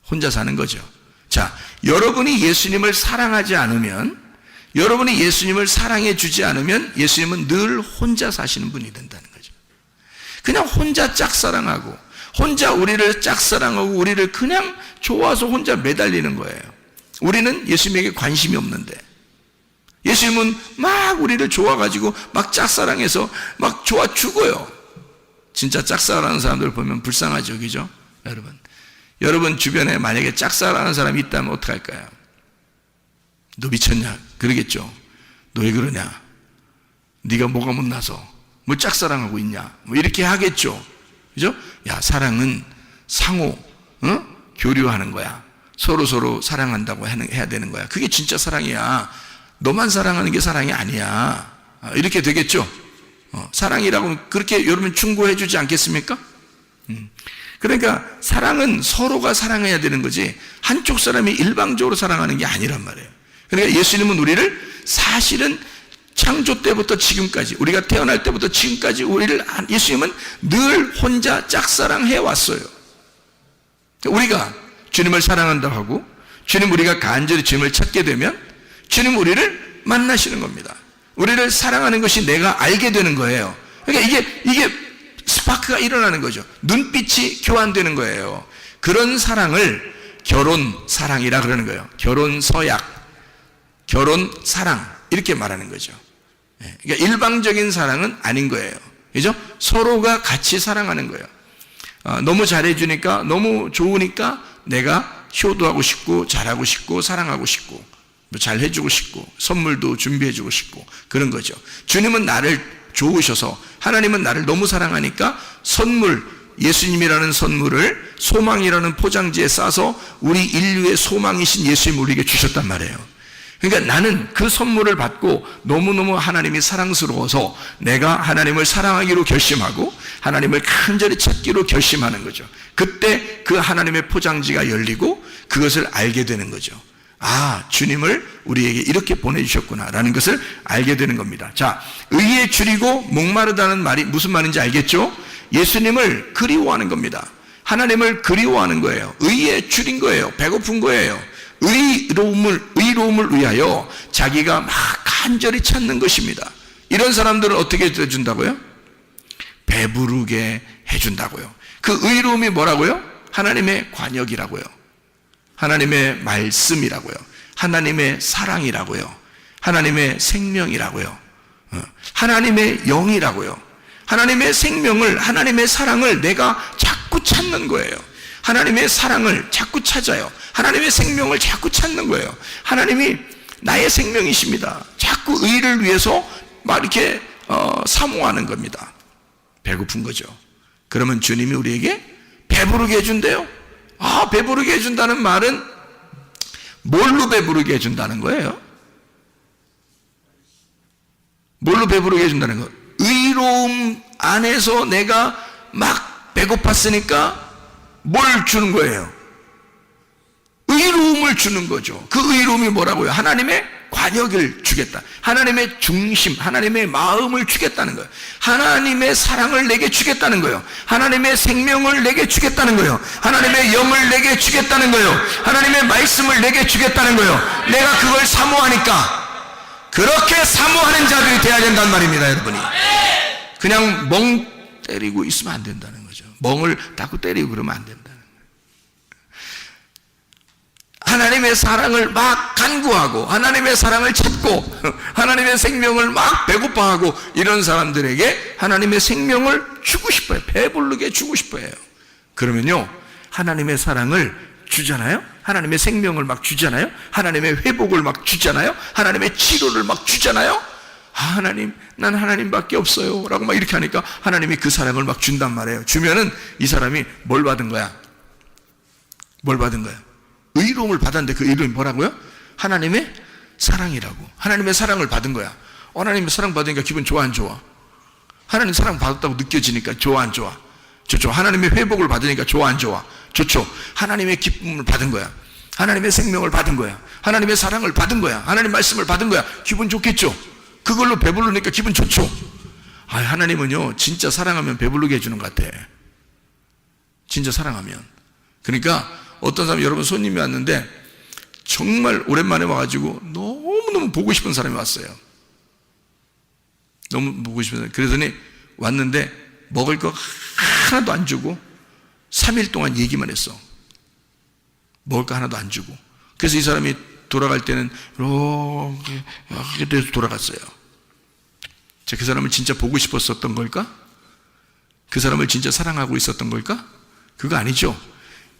Speaker 2: 혼자 사는 거죠. 자, 여러분이 예수님을 사랑하지 않으면, 여러분이 예수님을 사랑해 주지 않으면 예수님은 늘 혼자 사시는 분이 된다는 거죠. 그냥 혼자 짝사랑하고 혼자 우리를 짝사랑하고 우리를 그냥 좋아서 혼자 매달리는 거예요. 우리는 예수님에게 관심이 없는데 예수님은 막 우리를 좋아가지고 막 짝사랑해서 막 좋아 죽어요. 진짜 짝사랑하는 사람들 보면 불쌍하죠, 그죠? 여러분 주변에 만약에 짝사랑하는 사람이 있다면 어떡할까요? 너 미쳤냐? 그러겠죠. 너 왜 그러냐? 네가 뭐가 못나서 뭘 짝사랑하고 있냐? 뭐 이렇게 하겠죠. 그죠? 야, 사랑은 상호, 교류하는 거야. 서로 사랑한다고 해야 되는 거야. 그게 진짜 사랑이야. 너만 사랑하는 게 사랑이 아니야. 이렇게 되겠죠. 사랑이라고 그렇게 여러분 충고해 주지 않겠습니까? 그러니까 사랑은 서로가 사랑해야 되는 거지 한쪽 사람이 일방적으로 사랑하는 게 아니란 말이에요. 그러니까 예수님은 우리를 사실은 창조 때부터 지금까지, 우리가 태어날 때부터 지금까지 예수님은 늘 혼자 짝사랑해 왔어요. 우리가 주님을 사랑한다고 하고 우리가 간절히 주님을 찾게 되면 주님 우리를 만나시는 겁니다. 우리를 사랑하는 것이 내가 알게 되는 거예요. 그러니까 이게 스파크가 일어나는 거죠. 눈빛이 교환되는 거예요. 그런 사랑을 결혼 사랑이라 그러는 거예요. 결혼 서약, 결혼 사랑 이렇게 말하는 거죠. 그러니까 일방적인 사랑은 아닌 거예요. 그죠? 서로가 같이 사랑하는 거예요. 너무 잘해주니까, 너무 좋으니까 내가 효도하고 싶고 잘하고 싶고 사랑하고 싶고 잘 해주고 싶고 선물도 준비해주고 싶고 그런 거죠. 주님은 나를 좋으셔서, 하나님은 나를 너무 사랑하니까 선물, 예수님이라는 선물을 소망이라는 포장지에 싸서 우리 인류의 소망이신 예수님 우리에게 주셨단 말이에요. 그러니까 나는 그 선물을 받고 너무너무 하나님이 사랑스러워서 내가 하나님을 사랑하기로 결심하고 하나님을 간절히 찾기로 결심하는 거죠. 그때 그 하나님의 포장지가 열리고 그것을 알게 되는 거죠. 아, 주님을 우리에게 이렇게 보내주셨구나라는 것을 알게 되는 겁니다. 자, 의에 줄이고 목마르다는 말이 무슨 말인지 알겠죠? 예수님을 그리워하는 겁니다. 하나님을 그리워하는 거예요. 의에 줄인 거예요. 배고픈 거예요. 의로움을 위하여 자기가 막 간절히 찾는 것입니다. 이런 사람들은 어떻게 해준다고요? 배부르게 해준다고요. 그 의로움이 뭐라고요? 하나님의 관역이라고요. 하나님의 말씀이라고요. 하나님의 사랑이라고요. 하나님의 생명이라고요. 하나님의 영이라고요. 하나님의 생명을, 하나님의 사랑을 내가 자꾸 찾는 거예요. 하나님의 사랑을 자꾸 찾아요. 하나님의 생명을 자꾸 찾는 거예요. 하나님이 나의 생명이십니다. 자꾸 의를 위해서 막 이렇게 사모하는 겁니다. 배고픈 거죠. 그러면 주님이 우리에게 배부르게 해준대요. 아, 배부르게 해준다는 말은 뭘로 배부르게 해준다는 거예요? 뭘로 배부르게 해준다는 거? 의로움 안에서 내가 막 배고팠으니까 뭘 주는 거예요? 의로움을 주는 거죠. 그 의로움이 뭐라고요? 하나님의 관역을 주겠다. 하나님의 중심, 하나님의 마음을 주겠다는 거예요. 하나님의 사랑을 내게 주겠다는 거예요. 하나님의 생명을 내게 주겠다는 거예요. 하나님의 영을 내게 주겠다는 거예요. 하나님의 말씀을 내게 주겠다는 거예요. 내가 그걸 사모하니까 그렇게 사모하는 자들이 돼야 된단 말입니다, 여러분이. 그냥 멍 때리고 있으면 안 된다는 거죠. 멍을 자꾸 때리고 그러면 안 된다는 거예요. 하나님의 사랑을 막 간구하고 하나님의 사랑을 찾고 하나님의 생명을 막 배고파하고 이런 사람들에게 하나님의 생명을 주고 싶어요. 배부르게 주고 싶어요. 그러면요, 하나님의 사랑을 주잖아요. 하나님의 생명을 막 주잖아요. 하나님의 회복을 막 주잖아요. 하나님의 치료를 막 주잖아요. 하나님, 난 하나님밖에 없어요 라고 막 이렇게 하니까 하나님이 그 사랑을 막 준단 말이에요. 주면은 이 사람이 뭘 받은 거야? 뭘 받은 거야? 의로움을 받았는데 그 의로움이 뭐라고요? 하나님의 사랑이라고. 하나님의 사랑을 받은 거야. 하나님의 사랑 받으니까 기분 좋아 안 좋아? 하나님 사랑 받았다고 느껴지니까 좋아 안 좋아? 좋죠. 하나님의 회복을 받으니까 좋아 안 좋아? 좋죠. 하나님의 기쁨을 받은 거야. 하나님의 생명을 받은 거야. 하나님의 사랑을 받은 거야. 하나님 말씀을 받은 거야. 기분 좋겠죠. 그걸로 배부르니까 기분 좋죠. 하나님은요 진짜 사랑하면 배부르게 해주는 것 같아. 진짜 사랑하면. 그러니까 어떤 사람, 여러분 손님이 왔는데 정말 오랜만에 와가지고 너무너무 보고 싶은 사람이 왔어요. 너무 보고 싶은 사람. 그러더니 왔는데 먹을 거 하나도 안 주고 3일 동안 얘기만 했어. 먹을 거 하나도 안 주고. 그래서 이 사람이 돌아갈 때는 이렇게 돼서 돌아갔어요. 그 사람을 진짜 보고 싶었었던 걸까? 그 사람을 진짜 사랑하고 있었던 걸까? 그거 아니죠.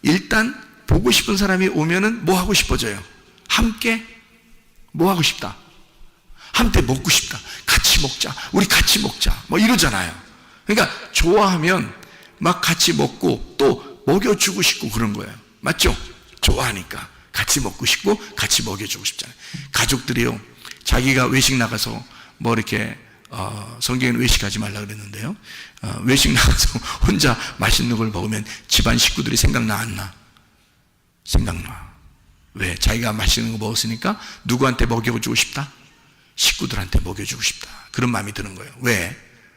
Speaker 2: 일단 보고 싶은 사람이 오면은 뭐 하고 싶어져요? 함께 뭐 하고 싶다? 함께 먹고 싶다. 같이 먹자. 우리 같이 먹자. 뭐 이러잖아요. 그러니까 좋아하면 막 같이 먹고 또 먹여주고 싶고 그런 거예요. 맞죠? 좋아하니까 같이 먹고 싶고 같이 먹여주고 싶잖아요. 가족들이요, 자기가 외식 나가서 뭐 이렇게 성경에는 외식하지 말라 그랬는데요, 외식 나가서 혼자 맛있는 걸 먹으면 집안 식구들이 생각나 안 나? 생각나. 왜? 자기가 맛있는 거 먹었으니까 누구한테 먹여주고 싶다? 식구들한테 먹여주고 싶다. 그런 마음이 드는 거예요. 왜?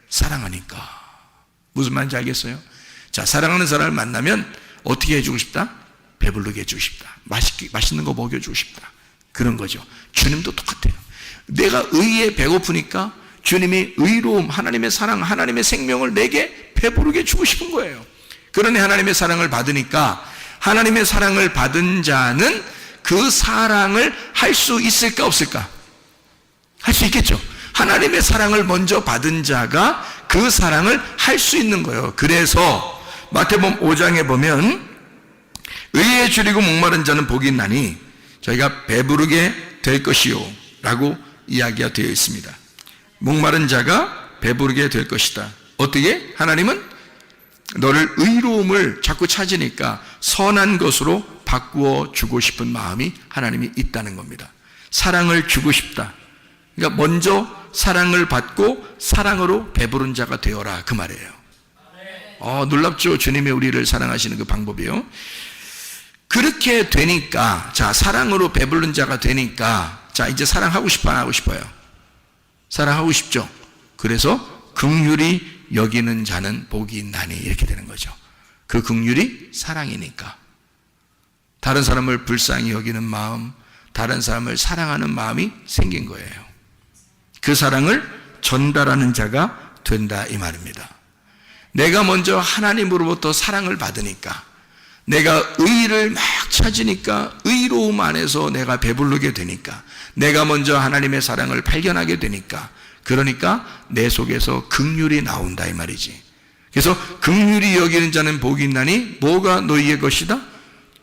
Speaker 2: 사랑하니까. 무슨 말인지 알겠어요? 자, 사랑하는 사람을 만나면 어떻게 해주고 싶다? 배부르게 해주고 싶다. 맛있는 거 먹여주고 싶다. 그런 거죠. 주님도 똑같아요. 내가 의에 배고프니까 주님이 의로움, 하나님의 사랑, 하나님의 생명을 내게 배부르게 주고 싶은 거예요. 그러니 하나님의 사랑을 받으니까 하나님의 사랑을 받은 자는 그 사랑을 할 수 있을까 없을까? 할 수 있겠죠. 하나님의 사랑을 먼저 받은 자가 그 사랑을 할 수 있는 거예요. 그래서 마태복음 5장에 보면 의에 줄이고 목마른 자는 복이 있나니 저희가 배부르게 될 것이요 라고 이야기가 되어 있습니다. 목마른 자가 배부르게 될 것이다. 어떻게? 하나님은 너를 의로움을 자꾸 찾으니까 선한 것으로 바꾸어 주고 싶은 마음이 하나님이 있다는 겁니다. 사랑을 주고 싶다. 그러니까 먼저 사랑을 받고 사랑으로 배부른 자가 되어라, 그 말이에요. 놀랍죠? 주님이 우리를 사랑하시는 그 방법이요. 그렇게 되니까, 자, 사랑으로 배부른 자가 되니까, 자, 이제 사랑하고 싶어, 안 하고 싶어요? 사랑하고 싶죠? 그래서 긍휼히 여기는 자는 복이 있나니, 이렇게 되는 거죠. 그 긍휼이 사랑이니까. 다른 사람을 불쌍히 여기는 마음, 다른 사람을 사랑하는 마음이 생긴 거예요. 그 사랑을 전달하는 자가 된다, 이 말입니다. 내가 먼저 하나님으로부터 사랑을 받으니까, 내가 의를 막 찾으니까 의로움 안에서 내가 배부르게 되니까, 내가 먼저 하나님의 사랑을 발견하게 되니까, 그러니까 내 속에서 긍휼이 나온다, 이 말이지. 그래서 긍휼히 여기는 자는 복이 있나니 뭐가 너희의 것이다?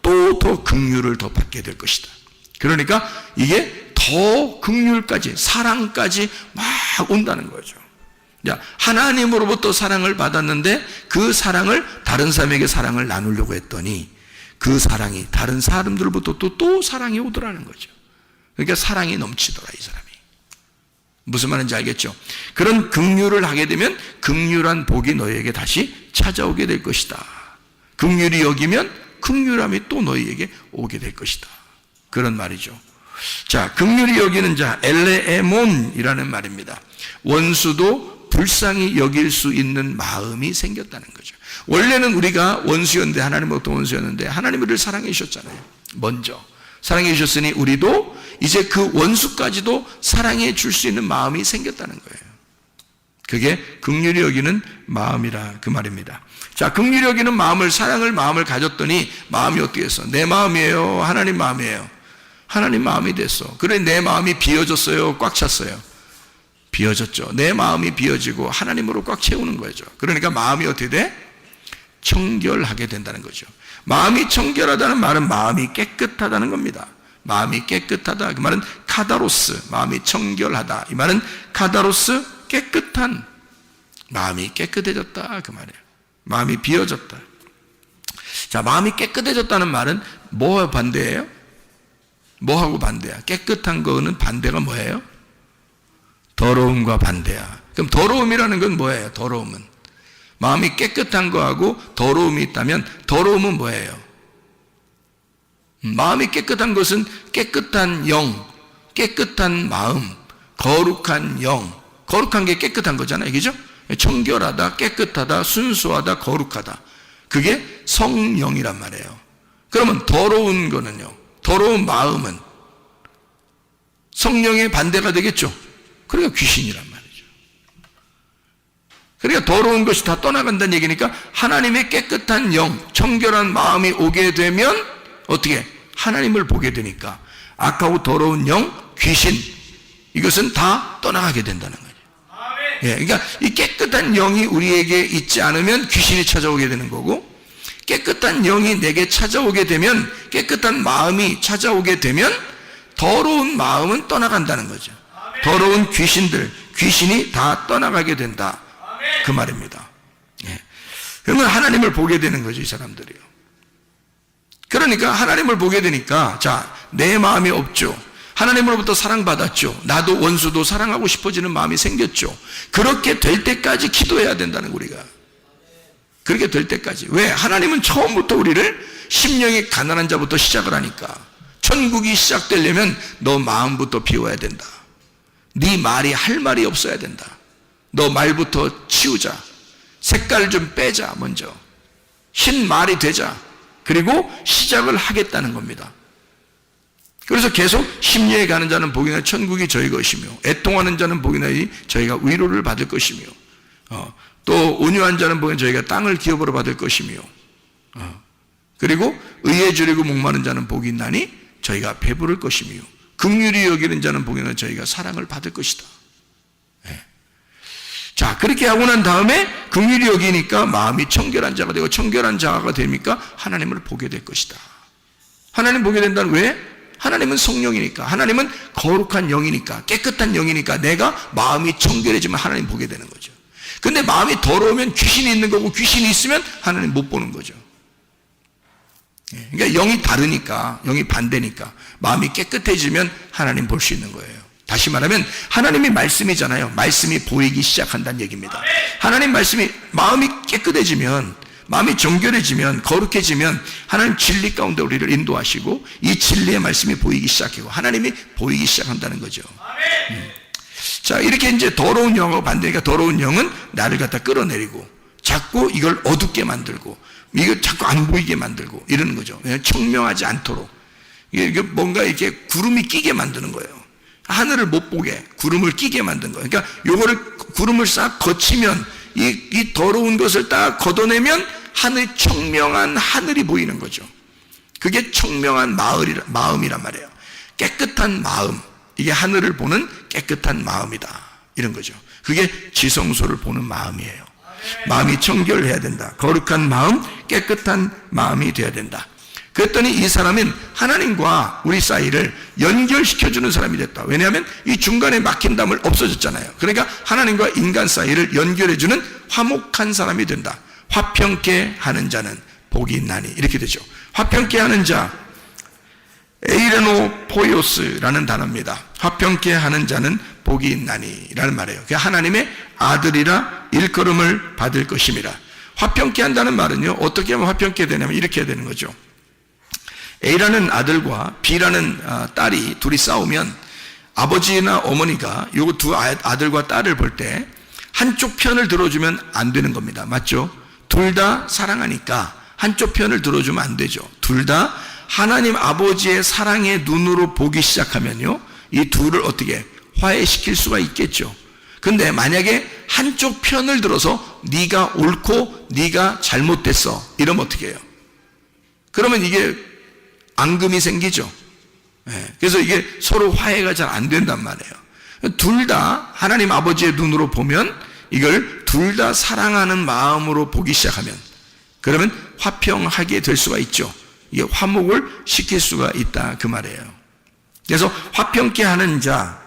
Speaker 2: 또 더 긍휼을 더 받게 될 것이다. 그러니까 이게 더 긍휼까지, 사랑까지 막 온다는 거죠. 자, 하나님으로부터 사랑을 받았는데 그 사랑을 다른 사람에게 사랑을 나누려고 했더니 그 사랑이 다른 사람들로부터 또 사랑이 오더라는 거죠. 그러니까 사랑이 넘치더라, 이 사람이. 무슨 말인지 알겠죠? 그런 긍휼을 하게 되면 긍휼한 복이 너희에게 다시 찾아오게 될 것이다. 긍휼히 여기면 긍휼함이 또 너희에게 오게 될 것이다. 그런 말이죠. 자, 긍휼히 여기는 자, 엘레에몬이라는 말입니다. 원수도 불쌍히 여길 수 있는 마음이 생겼다는 거죠. 원래는 우리가 원수였는데, 하나님부터 원수였는데 하나님이 우리를 사랑해 주셨잖아요. 먼저 사랑해 주셨으니 우리도 이제 그 원수까지도 사랑해 줄 수 있는 마음이 생겼다는 거예요. 그게 긍휼히 여기는 마음이라, 그 말입니다. 자, 긍휼히 여기는 마음을, 사랑을 마음을 가졌더니 마음이 어떻게 했어? 내 마음이에요? 하나님 마음이에요? 하나님 마음이 됐어. 그래, 내 마음이 비어졌어요? 꽉 찼어요? 비어졌죠. 내 마음이 비어지고 하나님으로 꽉 채우는 거죠. 그러니까 마음이 어떻게 돼? 청결하게 된다는 거죠. 마음이 청결하다는 말은 마음이 깨끗하다는 겁니다. 마음이 깨끗하다, 그 말은 카다로스, 마음이 청결하다. 이 말은 카다로스, 깨끗한, 마음이 깨끗해졌다 그 말이에요. 마음이 비어졌다. 자, 마음이 깨끗해졌다는 말은 뭐와 반대예요? 뭐하고 반대야? 깨끗한 거는 반대가 뭐예요? 더러움과 반대야. 그럼 더러움이라는 건 뭐예요? 더러움은 마음이 깨끗한 거하고 더러움이 있다면 더러움은 뭐예요? 마음이 깨끗한 것은 깨끗한 영, 깨끗한 마음, 거룩한 영, 거룩한 게 깨끗한 거잖아요, 그죠? 청결하다, 깨끗하다, 순수하다, 거룩하다. 그게 성령이란 말이에요. 그러면 더러운 거는요, 더러운 마음은 성령의 반대가 되겠죠. 그러니까 귀신이란 말이죠. 그러니까 더러운 것이 다 떠나간다는 얘기니까 하나님의 깨끗한 영, 청결한 마음이 오게 되면 어떻게? 하나님을 보게 되니까 악하고 더러운 영, 귀신, 이것은 다 떠나가게 된다는 거예요. 예, 그러니까 이 깨끗한 영이 우리에게 있지 않으면 귀신이 찾아오게 되는 거고, 깨끗한 영이 내게 찾아오게 되면, 깨끗한 마음이 찾아오게 되면 더러운 마음은 떠나간다는 거죠. 더러운 귀신들, 귀신이 다 떠나가게 된다 그 말입니다. 예. 그러면 하나님을 보게 되는 거죠, 이 사람들이요. 그러니까 하나님을 보게 되니까, 자, 내 마음이 없죠. 하나님으로부터 사랑받았죠. 나도 원수도 사랑하고 싶어지는 마음이 생겼죠. 그렇게 될 때까지 기도해야 된다는 우리가. 그렇게 될 때까지. 왜? 하나님은 처음부터 우리를 심령이 가난한 자부터 시작을 하니까. 천국이 시작되려면 너 마음부터 비워야 된다. 네 말이 할 말이 없어야 된다. 너 말부터 치우자. 색깔 좀 빼자 먼저. 흰 말이 되자. 그리고 시작을 하겠다는 겁니다. 그래서 계속 심리에 가는 자는 복이나 천국이 저희 것이며, 애통하는 자는 복이나 저희가 위로를 받을 것이며, 또 온유한 자는 복이나 저희가 땅을 기업으로 받을 것이며, 그리고 의에 주리고 목마른 자는 복이 있나니 저희가 배부를 것이며, 긍휼히 여기는 자는 복이나 저희가 사랑을 받을 것이다. 네. 자, 그렇게 하고 난 다음에 긍휼히 여기니까 마음이 청결한 자가 되고, 청결한 자가 되니까 하나님을 보게 될 것이다. 하나님 보게 된다는 왜? 하나님은 성령이니까, 하나님은 거룩한 영이니까, 깨끗한 영이니까 내가 마음이 청결해지면 하나님 보게 되는 거죠. 근데 마음이 더러우면 귀신이 있는 거고, 귀신이 있으면 하나님 못 보는 거죠. 그러니까 영이 다르니까, 영이 반대니까 마음이 깨끗해지면 하나님 볼 수 있는 거예요. 다시 말하면 하나님이 말씀이잖아요. 말씀이 보이기 시작한다는 얘기입니다. 하나님 말씀이, 마음이 깨끗해지면, 마음이 정결해지면, 거룩해지면 하나님 진리 가운데 우리를 인도하시고 이 진리의 말씀이 보이기 시작하고 하나님이 보이기 시작한다는 거죠. 자, 이렇게 이제 더러운 영하고 반대니까, 더러운 영은 나를 갖다 끌어내리고 자꾸 이걸 어둡게 만들고, 이거 자꾸 안 보이게 만들고 이러는 거죠. 청명하지 않도록. 이게 뭔가 이렇게 구름이 끼게 만드는 거예요. 하늘을 못 보게 구름을 끼게 만든 거예요. 그러니까 요거를, 구름을 싹 거치면, 이 더러운 것을 딱 걷어내면 하늘, 청명한 하늘이 보이는 거죠. 그게 청명한 마음이란 말이에요. 깨끗한 마음, 이게 하늘을 보는 깨끗한 마음이다, 이런 거죠. 그게 지성소를 보는 마음이에요. 마음이 청결해야 된다. 거룩한 마음, 깨끗한 마음이 되어야 된다. 그랬더니 이 사람은 하나님과 우리 사이를 연결시켜주는 사람이 됐다. 왜냐하면 이 중간에 막힌 담을 없어졌잖아요. 그러니까 하나님과 인간 사이를 연결해주는 화목한 사람이 된다. 화평케 하는 자는 복이 있나니, 이렇게 되죠. 화평케 하는 자, 에이레노 포이오스라는 단어입니다. 화평케 하는 자는 복이 있나니 라는 말이에요. 하나님의 아들이라 일컬음을 받을 것임이라. 화평케 한다는 말은요, 어떻게 하면 화평케 되냐면 이렇게 해야 되는 거죠. A라는 아들과 B라는 딸이 둘이 싸우면 아버지나 어머니가 요 두 아들과 딸을 볼 때 한쪽 편을 들어주면 안 되는 겁니다. 맞죠? 둘 다 사랑하니까 한쪽 편을 들어주면 안 되죠. 둘 다 하나님 아버지의 사랑의 눈으로 보기 시작하면요, 이 둘을 어떻게 화해시킬 수가 있겠죠. 근데 만약에 한쪽 편을 들어서 네가 옳고 네가 잘못됐어 이러면 어떻게 해요? 그러면 이게 앙금이 생기죠. 그래서 이게 서로 화해가 잘 안 된단 말이에요. 둘 다 하나님 아버지의 눈으로 보면, 이걸 둘 다 사랑하는 마음으로 보기 시작하면, 그러면 화평하게 될 수가 있죠. 이게 화목을 시킬 수가 있다 그 말이에요. 그래서 화평케 하는 자,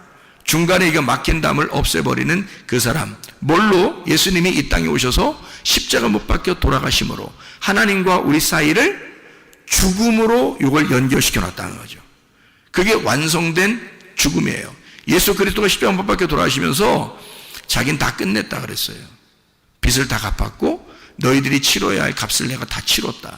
Speaker 2: 중간에 이거 막힌 담을 없애버리는 그 사람, 뭘로? 예수님이 이 땅에 오셔서 십자가 못 박혀 돌아가심으로 하나님과 우리 사이를 죽음으로 이걸 연결시켜 놨다는 거죠. 그게 완성된 죽음이에요. 예수 그리스도가 십자가 못 박혀 돌아가시면서 자기는 다 끝냈다 그랬어요. 빚을 다 갚았고 너희들이 치러야 할 값을 내가 다 치렀다.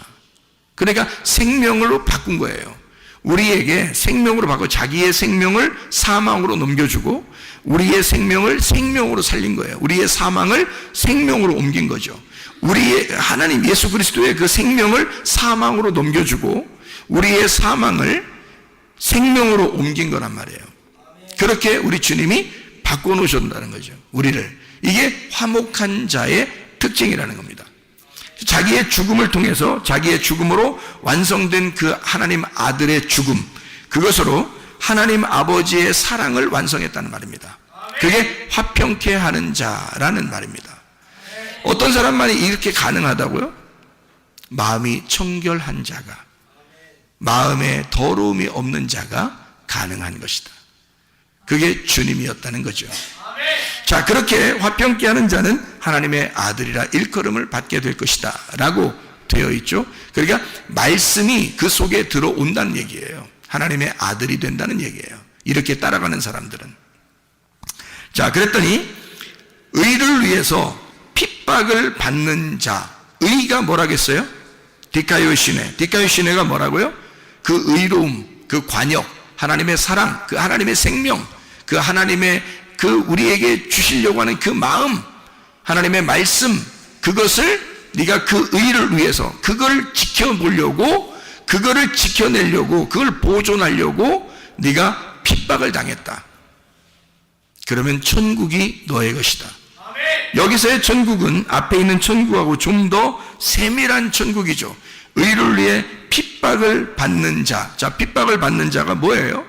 Speaker 2: 그러니까 생명으로 바꾼 거예요. 우리에게 생명으로 바꿔 자기의 생명을 사망으로 넘겨주고 우리의 생명을 생명으로 살린 거예요. 우리의 사망을 생명으로 옮긴 거죠. 우리의 하나님 예수 그리스도의 그 생명을 사망으로 넘겨주고 우리의 사망을 생명으로 옮긴 거란 말이에요. 그렇게 우리 주님이 바꿔놓으셨다는 거죠. 우리를. 이게 화목한 자의 특징이라는 겁니다. 자기의 죽음을 통해서 자기의 죽음으로 완성된 그 하나님 아들의 죽음, 그것으로 하나님 아버지의 사랑을 완성했다는 말입니다. 그게 화평케 하는 자라는 말입니다. 어떤 사람만이 이렇게 가능하다고요? 마음이 청결한 자가, 마음에 더러움이 없는 자가 가능한 것이다. 그게 주님이었다는 거죠. 자, 그렇게 화평케 하는 자는 하나님의 아들이라 일컬음을 받게 될 것이다 라고 되어 있죠. 그러니까 말씀이 그 속에 들어온다는 얘기예요. 하나님의 아들이 된다는 얘기예요. 이렇게 따라가는 사람들은. 자, 그랬더니 의를 위해서 핍박을 받는 자, 의가 뭐라겠어요? 디카요시네. 디카요시네가 뭐라고요? 그 의로움, 그 관역, 하나님의 사랑, 그 하나님의 생명, 그 하나님의 그 우리에게 주시려고 하는 그 마음, 하나님의 말씀, 그것을 네가 그 의를 위해서 그걸 지켜보려고, 그거를 지켜내려고, 그걸 보존하려고 네가 핍박을 당했다. 그러면 천국이 너의 것이다. 여기서의 천국은 앞에 있는 천국하고 좀 더 세밀한 천국이죠. 의를 위해 핍박을 받는 자. 자, 핍박을 받는 자가 뭐예요?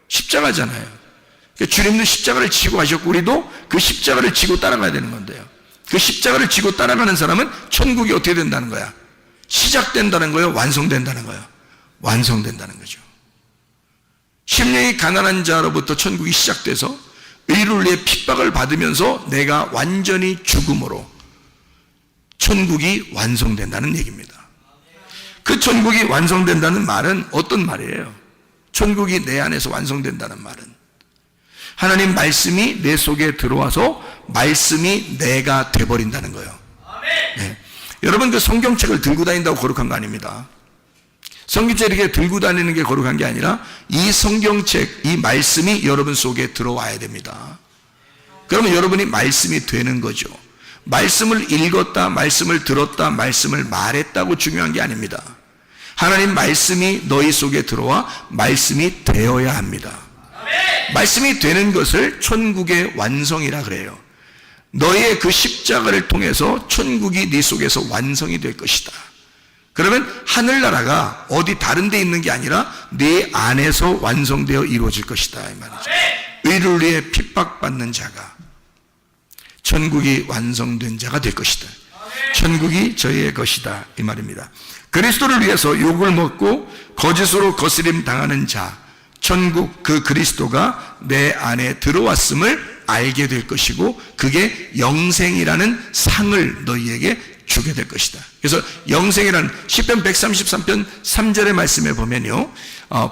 Speaker 2: 십자가잖아요. 주님도 십자가를 지고 가셨고 우리도 그 십자가를 지고 따라가야 되는 건데요. 그 십자가를 지고 따라가는 사람은 천국이 어떻게 된다는 거야? 시작된다는 거예요? 완성된다는 거예요? 완성된다는 거죠. 심령이 가난한 자로부터 천국이 시작돼서 의를 위해 핍박을 받으면서 내가 완전히 죽음으로 천국이 완성된다는 얘기입니다. 그 천국이 완성된다는 말은 어떤 말이에요? 천국이 내 안에서 완성된다는 말은 하나님 말씀이 내 속에 들어와서 말씀이 내가 돼버린다는 거예요. 네. 여러분 그 성경책을 들고 다닌다고 거룩한 거 아닙니다. 성경책 이렇게 들고 다니는 게 거룩한 게 아니라 이 성경책, 이 말씀이 여러분 속에 들어와야 됩니다. 그러면 여러분이 말씀이 되는 거죠. 말씀을 읽었다, 말씀을 들었다, 말씀을 말했다고 중요한 게 아닙니다. 하나님 말씀이 너희 속에 들어와 말씀이 되어야 합니다. 말씀이 되는 것을 천국의 완성이라 그래요. 너의 그 십자가를 통해서 천국이 네 속에서 완성이 될 것이다. 그러면 하늘나라가 어디 다른 데 있는 게 아니라 네 안에서 완성되어 이루어질 것이다 이 말이죠. 의를 위해 핍박받는 자가 천국이 완성된 자가 될 것이다. 천국이 저희의 것이다 이 말입니다. 그리스도를 위해서 욕을 먹고 거짓으로 거스림 당하는 자, 천국 그 그리스도가 내 안에 들어왔음을 알게 될 것이고 그게 영생이라는 상을 너희에게 주게 될 것이다. 그래서 영생이라는 시편 133편 3절의 말씀에 보면요,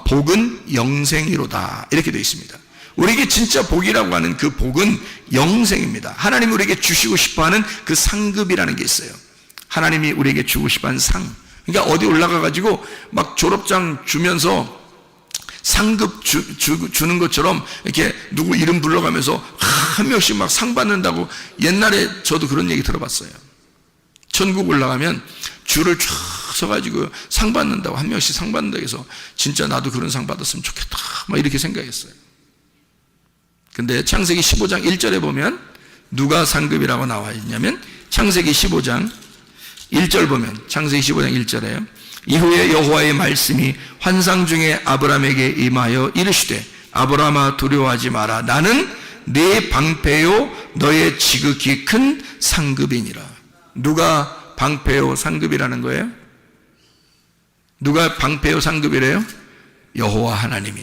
Speaker 2: 복은 영생이로다 이렇게 되어 있습니다. 우리에게 진짜 복이라고 하는 그 복은 영생입니다. 하나님이 우리에게 주시고 싶어하는 그 상급이라는 게 있어요. 하나님이 우리에게 주고 싶어하는 상. 그러니까 어디 올라가가지고 막 졸업장 주면서 상급 주는 것처럼 이렇게 누구 이름 불러가면서 한 명씩 막 상 받는다고 옛날에 저도 그런 얘기 들어봤어요. 천국 올라가면 줄을 쫙 서가지고 상 받는다고 한 명씩 상 받는다고 해서 진짜 나도 그런 상 받았으면 좋겠다 막 이렇게 생각했어요. 근데 창세기 15장 1절에 보면 누가 상급이라고 나와 있냐면 창세기 15장 1절 보면 창세기 15장 1절에 이후에 여호와의 말씀이 환상 중에 아브라함에게 임하여 이르시되 아브라함아 두려워하지 마라 나는 네 방패요 너의 지극히 큰 상급이니라. 누가 방패요 상급이라는 거예요? 누가 방패요 상급이래요? 여호와 하나님이.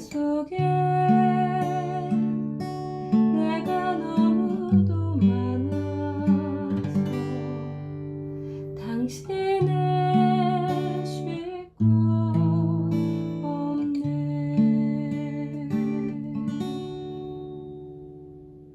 Speaker 3: 속에